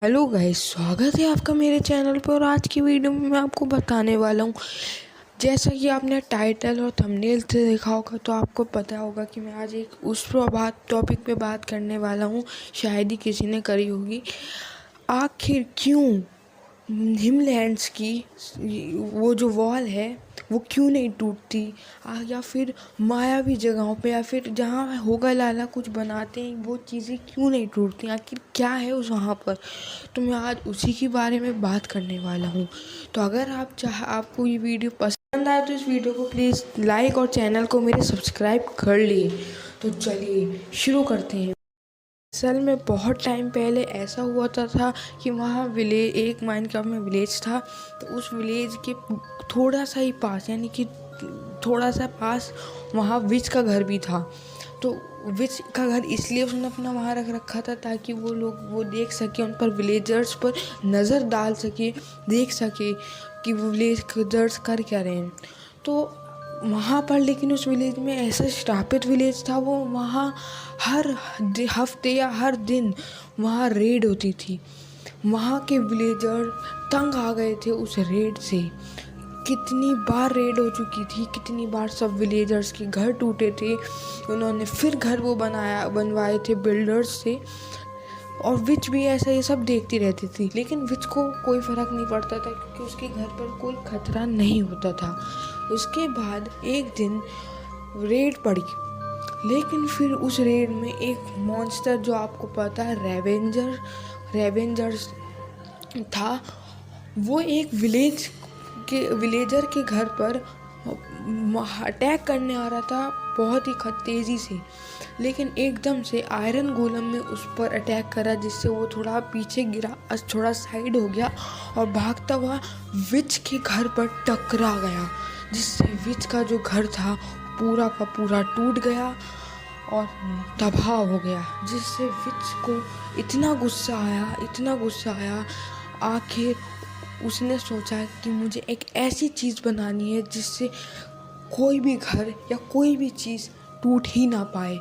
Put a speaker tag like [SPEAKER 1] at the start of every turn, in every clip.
[SPEAKER 1] Hello guys, स्वागत है आपका मेरे चैनल पर। और आज की वीडियो में मैं आपको बताने वाला हूँ, जैसा कि आपने टाइटल और थंबनेल से देखा होगा तो आपको पता होगा कि मैं आज एक उस पर टॉपिक पे बात करने वाला हूँ, शायद ही किसी ने करी होगी। आखिर क्यों हिमलैंड्स की वो जो वॉल है वो क्यों नहीं टूटती, या फिर मायावी जगहों पे या फिर जहाँ होगा लाला कुछ बनाते हैं वो चीज़ें क्यों नहीं टूटती, आखिर क्या है उस वहाँ पर। तो मैं आज उसी के बारे में बात करने वाला हूँ। तो अगर आपको ये वीडियो पसंद आए तो इस वीडियो को प्लीज़ लाइक और चैनल को मेरे सब्सक्राइब कर लिए। तो चलिए शुरू करते हैं। असल में बहुत टाइम पहले ऐसा हुआ था कि वहाँ एक माइनक्राफ्ट में विलेज था। तो उस विलेज के थोड़ा सा ही पास, यानी कि थोड़ा सा पास वहाँ विच का घर भी था। तो विच का घर इसलिए उसने अपना वहाँ रख रखा था ताकि वो लोग वो देख सके, उन पर विलेजर्स पर नज़र डाल सके, देख सके कि वो विलेजर्स कर क्या रहे हैं। तो वहाँ पर लेकिन उस विलेज में ऐसा श्रापित विलेज था, वो वहाँ हर हफ्ते या हर दिन वहाँ रेड होती थी। वहाँ के विलेजर तंग आ गए थे उस रेड से। कितनी बार रेड हो चुकी थी, कितनी बार सब विलेजर्स के घर टूटे थे। उन्होंने फिर घर वो बनवाए थे बिल्डर्स से। और विच भी ऐसा ये सब देखती रहती थी, लेकिन विच को कोई फ़र्क नहीं पड़ता था क्योंकि उसके घर पर कोई खतरा नहीं होता था। उसके बाद एक दिन रेड पड़ी, लेकिन फिर उस रेड में एक मॉन्स्टर, जो आपको पता है रेवेंजर्स था, वो एक विलेजर के घर पर अटैक करने आ रहा था बहुत ही तेज़ी से। लेकिन एकदम से आयरन गोलम ने उस पर अटैक करा, जिससे वो थोड़ा पीछे गिरा, थोड़ा साइड हो गया और भागता हुआ विच के घर पर टकरा गया, जिससे विच का जो घर था पूरा का पूरा टूट गया और तबाह हो गया। जिससे विच को इतना गुस्सा आया। आखिर उसने सोचा कि मुझे एक ऐसी चीज़ बनानी है जिससे कोई भी घर या कोई भी चीज़ टूट ही ना पाए।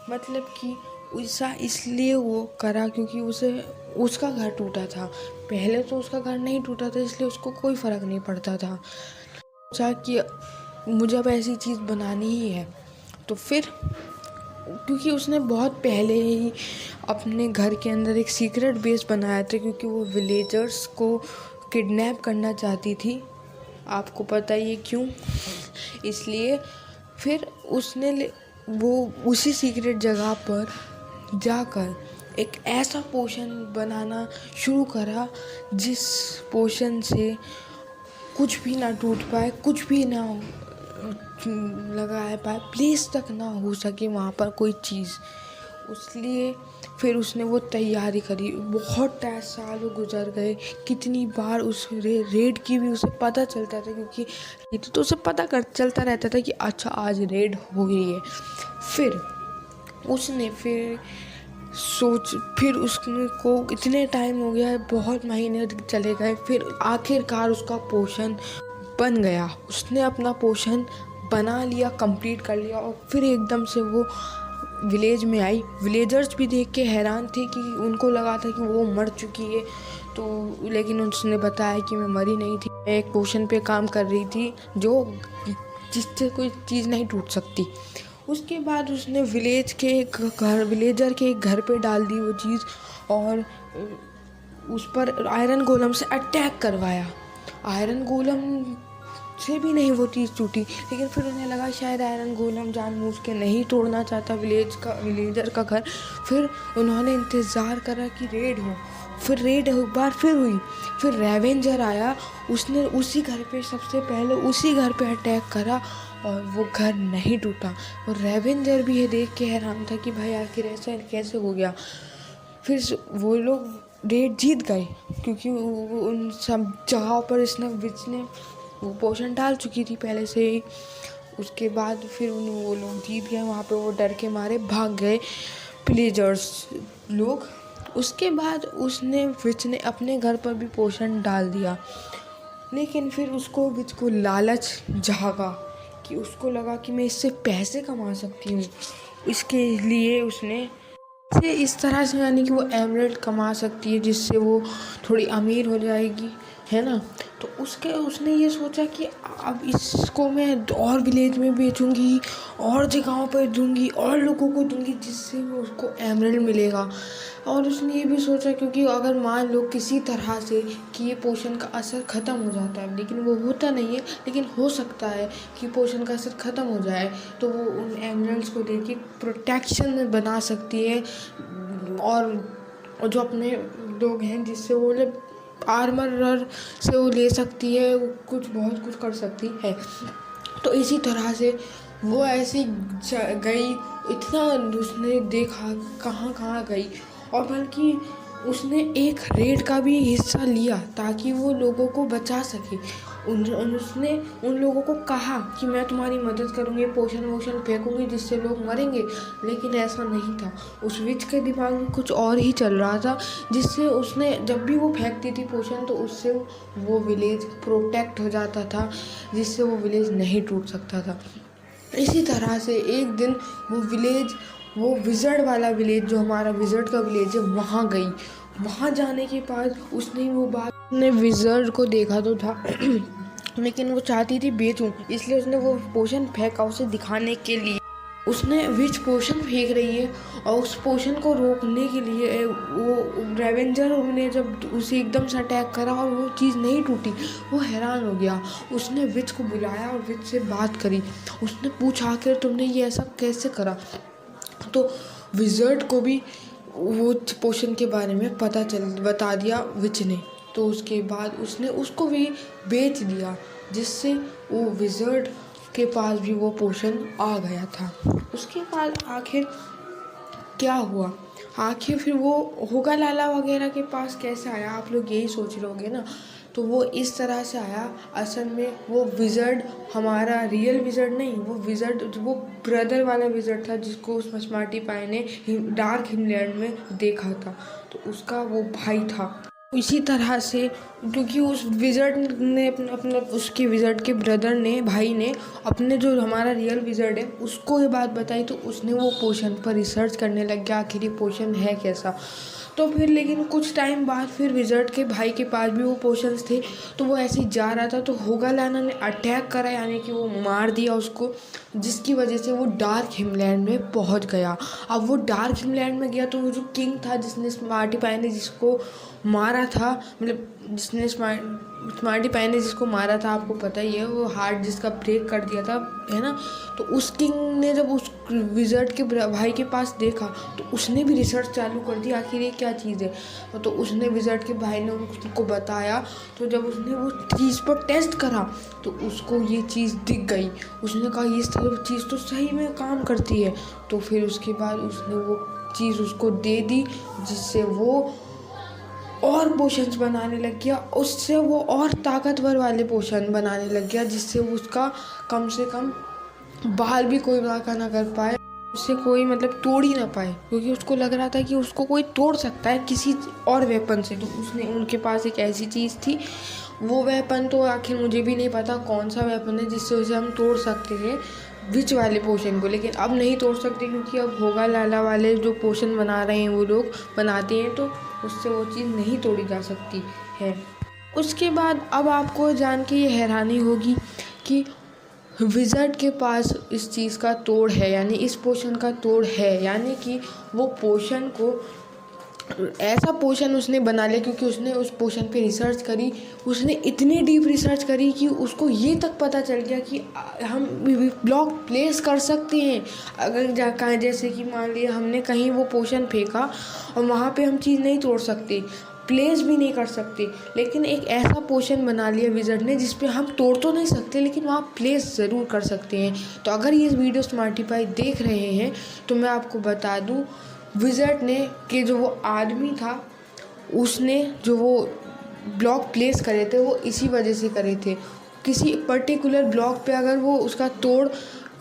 [SPEAKER 1] मतलब कि ऐसा इसलिए वो करा क्योंकि उसे उसका घर टूटा था। पहले तो उसका घर नहीं टूटा था, इसलिए उसको कोई फ़र्क नहीं पड़ता था। सोचा कि मुझे अब ऐसी चीज़ बनानी ही है। तो फिर क्योंकि उसने बहुत पहले ही अपने घर के अंदर एक सीक्रेट बेस बनाया था, क्योंकि वो विलेजर्स को किडनैप करना चाहती थी। आपको पता ही है क्यों। इसलिए फिर उसने वो उसी सीक्रेट जगह पर जाकर एक ऐसा पोशन बनाना शुरू करा जिस पोशन से कुछ भी ना टूट पाए, कुछ भी ना लगाया पाए, प्लेस तक ना हो सके वहाँ पर कोई चीज़। इसलिए फिर उसने वो तैयारी करी। बहुत सालों गुजर गए, कितनी बार उस रेड की भी उसे पता चलता था, क्योंकि तो उसे चलता रहता था कि अच्छा आज रेड हो गई है। फिर उसने फिर उसको इतने टाइम हो गया है, बहुत महीने चले गए, फिर आखिरकार उसका पोशन बन गया। उसने अपना पोशन बना लिया, कंप्लीट कर लिया, और फिर एकदम से वो विलेज में आई। विलेजर्स भी देख के हैरान थे कि उनको लगा था कि वो मर चुकी है, तो लेकिन उसने बताया कि मैं मरी नहीं थी, मैं एक पोशन पे काम कर रही थी जिससे कोई चीज़ नहीं टूट सकती। उसके बाद उसने विलेजर के एक घर पे डाल दी वो चीज़, और उस पर आयरन गोलम से अटैक करवाया। आयरन गोलम से भी नहीं वो चीज़ टूटी, लेकिन फिर उन्हें लगा शायद आयरन गोलम जानबूझ के नहीं तोड़ना चाहता विलेजर का घर। फिर उन्होंने इंतज़ार करा कि रेड हो। फिर रेड एक बार फिर हुई। फिर रेवेंजर आया, उसने सबसे पहले उसी घर पे अटैक करा और वो घर नहीं टूटा। और रेवेंजर भी ये देख के हैरान था कि भाई आखिर ऐसा कैसे हो गया। फिर वो लोग रेड जीत गए, क्योंकि उन सब जगहों पर विच ने वो पोशन डाल चुकी थी पहले से ही। उसके बाद फिर वो लोग जीत गए, वहाँ पे वो डर के मारे भाग गए विलेजर्स लोग। उसके बाद विच ने अपने घर पर भी पोशन डाल दिया, लेकिन फिर विच को लालच जागा कि उसको लगा कि मैं इससे पैसे कमा सकती हूँ। इसके लिए उसने से इस तरह से यानी कि वो एमरेल्ड कमा सकती है, जिससे वो थोड़ी अमीर हो जाएगी, है ना। तो उसने ये सोचा कि अब इसको मैं और विलेज में बेचूंगी, और जगहों पर दूंगी, और लोगों को दूंगी, जिससे वो उसको एमरेल्ड मिलेगा। और उसने ये भी सोचा, क्योंकि अगर मान लो किसी तरह से कि ये पोशन का असर ख़त्म हो जाता है, लेकिन वो होता नहीं है, लेकिन हो सकता है कि पोशन का असर ख़त्म हो जाए, तो वो उन एमरेल्ड्स को लेके प्रोटेक्शन में बना सकती है। और जो अपने लोग हैं, जिससे वो लोग आर्मर से वो ले सकती है, वो बहुत कुछ कर सकती है। तो इसी तरह से वो ऐसी गई, इतना उसने देखा कहाँ कहाँ गई, और बल्कि उसने एक रेड का भी हिस्सा लिया ताकि वो लोगों को बचा सके। उसने उन लोगों को कहा कि मैं तुम्हारी मदद करूँगी, पोशन वोशन फेंकूंगी जिससे लोग मरेंगे, लेकिन ऐसा नहीं था। उस विच के दिमाग में कुछ और ही चल रहा था, जिससे उसने जब भी वो फेंकती थी पोशन, तो उससे वो विलेज प्रोटेक्ट हो जाता था, जिससे वो विलेज नहीं टूट सकता था। इसी तरह से एक दिन वो विज़र्ड वाला विलेज, जो हमारा विज़र्ड का विलेज है, वहाँ गई। वहाँ जाने के बाद उसने वो बात ने विज़र्ड को देखा तो था लेकिन वो चाहती थी बेचूं, इसलिए उसने वो पोशन फेंका उसे दिखाने के लिए। उसने विच पोशन फेंक रही है, और उस पोशन को रोकने के लिए वो रेवेंजर ने जब उसे एकदम से अटैक करा और वो चीज़ नहीं टूटी, वो हैरान हो गया। उसने विच को बुलाया और विच से बात करी। उसने पूछा आखिर तुमने ये ऐसा कैसे करा। तो विज़र्ड को भी वो पोशन के बारे में बता दिया विच ने। तो उसके बाद उसने उसको भी बेच दिया, जिससे वो विज़र्ड के पास भी वो पोशन आ गया था। उसके बाद आखिर क्या हुआ, आखिर फिर वो होगा लाला वगैरह के पास कैसे आया, आप लोग यही सोच रहोगे ना। तो वो इस तरह से आया, असल में वो विज़र्ड हमारा रियल विज़र्ड नहीं, वो विज़र्ड वो ब्रदर वाला विज़र्ड था, जिसको उस स्मार्टी पाई ने डार्क हिमलैंड में देखा था, तो उसका वो भाई था। इसी तरह से क्योंकि उस विज़र्ड ने अपने उसके विज़र्ड के ब्रदर ने, भाई ने, अपने जो हमारा रियल विज़र्ड है उसको ये बात बताई, तो उसने वो पोशन पर रिसर्च करने लग गया आखिर ये पोशन है कैसा। तो फिर लेकिन कुछ टाइम बाद फिर विज़र्ड के भाई के पास भी वो पोशंस थे, तो वो ऐसे ही जा रहा था, तो होगा लाना ने अटैक करा, यानी कि वो मार दिया उसको, जिसकी वजह से वो डार्क हिमलैंड में पहुंच गया। अब वो डार्क हिमलैंड में गया, तो वो जो किंग था जिसने स्मार्टी पाई ने जिसको मारा था, मतलब जिसने स्मार्टी पाई ने जिसको मारा था, आपको पता ही है, वो हार्ट जिसका ब्रेक कर दिया था, है ना। तो उस किंग ने जब उस विज़र्ड के भाई के पास देखा, तो उसने भी रिसर्च चालू कर दी आखिर ये क्या चीज़ है। तो उसने विज़र्ड के भाई ने उसको बताया, तो जब उसने वो चीज़ पर टेस्ट करा, तो उसको ये चीज़ दिख गई। उसने कहा ये चीज़ तो सही में काम करती है। तो फिर उसके बाद उसने वो चीज़ उसको दे दी, जिससे वो और पोशंस बनाने लग गया, उससे वो और ताकतवर वाले पोशन बनाने लग गया, जिससे उसका कम से कम बाहर भी कोई वाका ना कर पाए, उससे कोई मतलब तोड़ ही ना पाए, क्योंकि उसको लग रहा था कि उसको कोई तोड़ सकता है किसी और वेपन से। तो उसने उनके पास एक ऐसी चीज़ थी, वो वेपन तो आखिर मुझे भी नहीं पता कौन सा वेपन है जिससे उसे हम तोड़ सकते हैं विच वाले पोशन को, लेकिन अब नहीं तोड़ सकते, क्योंकि अब होगा लाला वाले जो पोशन बना रहे हैं वो लोग बनाते हैं, तो उससे वो चीज़ नहीं तोड़ी जा सकती है। उसके बाद अब आपको जान के ये हैरानी होगी कि विज़र्ड के पास इस चीज़ का तोड़ है, यानी इस पोशन का तोड़ है, यानी कि वो पोशन को ऐसा पोशन उसने बना लिया, क्योंकि उसने उस पोशन पे रिसर्च करी, उसने इतनी डीप रिसर्च करी कि उसको ये तक पता चल गया कि हम ब्लॉक प्लेस कर सकते हैं। अगर कहीं जैसे कि मान लिया हमने कहीं वो पोशन फेंका और वहाँ पे हम चीज़ नहीं तोड़ सकते, प्लेस भी नहीं कर सकते, लेकिन एक ऐसा पोशन बना लिया विज़र्ड ने जिस पे हम तोड़ तो नहीं सकते, लेकिन वहाँ प्लेस ज़रूर कर सकते हैं। तो अगर ये वीडियो स्मार्टी पाई देख रहे हैं, तो मैं आपको बता दूँ, विज़र्ड ने कि जो वो आदमी था, उसने जो वो ब्लॉक प्लेस करे थे वो इसी वजह से करे थे। किसी पर्टिकुलर ब्लॉक पे अगर वो उसका तोड़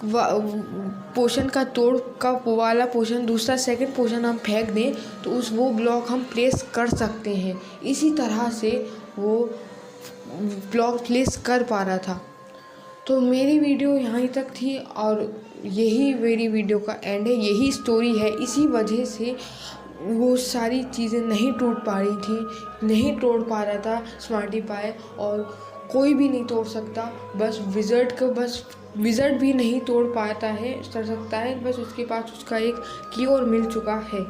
[SPEAKER 1] पोशन का तोड़ का वाला पोशन दूसरा सेकंड पोशन हम फेंक दें, तो वो ब्लॉक हम प्लेस कर सकते हैं। इसी तरह से वो ब्लॉक प्लेस कर पा रहा था। तो मेरी वीडियो यहाँ तक थी और यही मेरी वीडियो का एंड है, यही स्टोरी है। इसी वजह से वो सारी चीज़ें नहीं टूट पा रही थी, नहीं तोड़ पा रहा था स्मार्टी पाई, और कोई भी नहीं तोड़ सकता। बस विज़र्ड भी नहीं तोड़ पाता है, कर सकता है, बस उसके पास उसका एक की और मिल चुका है।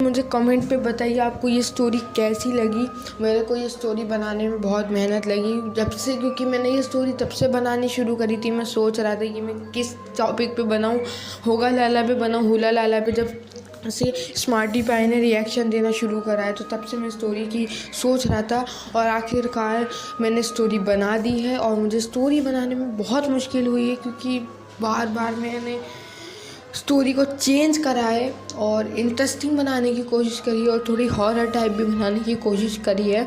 [SPEAKER 1] मुझे कमेंट पे बताइए आपको ये स्टोरी कैसी लगी। मेरे को ये स्टोरी बनाने में बहुत मेहनत लगी जब से, क्योंकि मैंने ये स्टोरी तब से बनानी शुरू करी थी। मैं सोच रहा था कि मैं किस टॉपिक पे बनाऊँ, होगा लाला पे बनाऊँ, हुला लाला पे। जब से स्मार्टी पाई ने रिएक्शन देना शुरू करा है तो तब से मैं स्टोरी की सोच रहा था, और आखिरकार मैंने स्टोरी बना दी है। और मुझे स्टोरी बनाने में बहुत मुश्किल हुई है, क्योंकि बार बार मैंने स्टोरी को चेंज करा है और इंटरेस्टिंग बनाने की कोशिश करी है, और थोड़ी हॉरर टाइप भी बनाने की कोशिश करी है,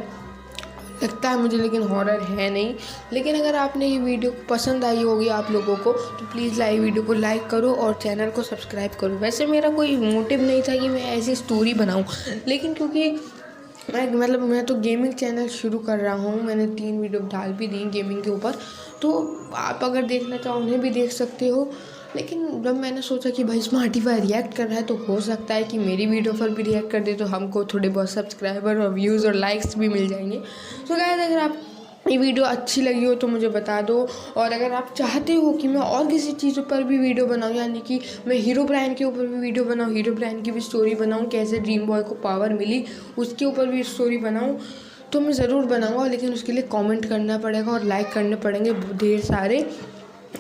[SPEAKER 1] लगता है मुझे, लेकिन हॉरर है नहीं। लेकिन अगर आपने ये वीडियो पसंद आई होगी आप लोगों को तो प्लीज़ वीडियो को लाइक करो और चैनल को सब्सक्राइब करो। वैसे मेरा कोई मोटिव नहीं था कि मैं ऐसी स्टोरी बनाऊं, लेकिन क्योंकि मैं तो गेमिंग चैनल शुरू कर रहा हूँ। मैंने 3 वीडियो डाल भी दी गेमिंग के ऊपर, तो आप अगर देखना चाहो उन्हें भी देख सकते हो। लेकिन जब मैंने सोचा कि भाई स्मार्टी पाई रिएक्ट कर रहा है तो हो सकता है कि मेरी वीडियो पर भी रिएक्ट कर दे, तो हमको थोड़े बहुत सब्सक्राइबर और व्यूज़ और लाइक्स भी मिल जाएंगे। तो गाइस, अगर आप ये वीडियो अच्छी लगी हो तो मुझे बता दो, और अगर आप चाहते हो कि मैं और किसी चीज़ों पर भी वीडियो बनाऊं, यानी कि मैं हीरो ब्रांड के ऊपर भी वीडियो बनाऊं, हीरो ब्रांड की भी स्टोरी बनाऊं, कैसे ड्रीम बॉय को पावर मिली उसके ऊपर भी स्टोरी बनाऊं, तो मैं ज़रूर बनाऊंगा। लेकिन उसके लिए कमेंट करना पड़ेगा और लाइक करने पड़ेंगे ढेर सारे,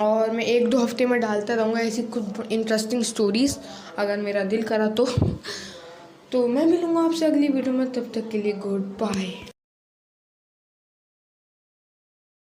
[SPEAKER 1] और मैं 1-2 हफ्ते में डालता रहूँगा ऐसी कुछ इंटरेस्टिंग स्टोरीज़, अगर मेरा दिल करा तो मैं मिलूँगा आपसे अगली वीडियो में। तब तक के लिए गुड बाय।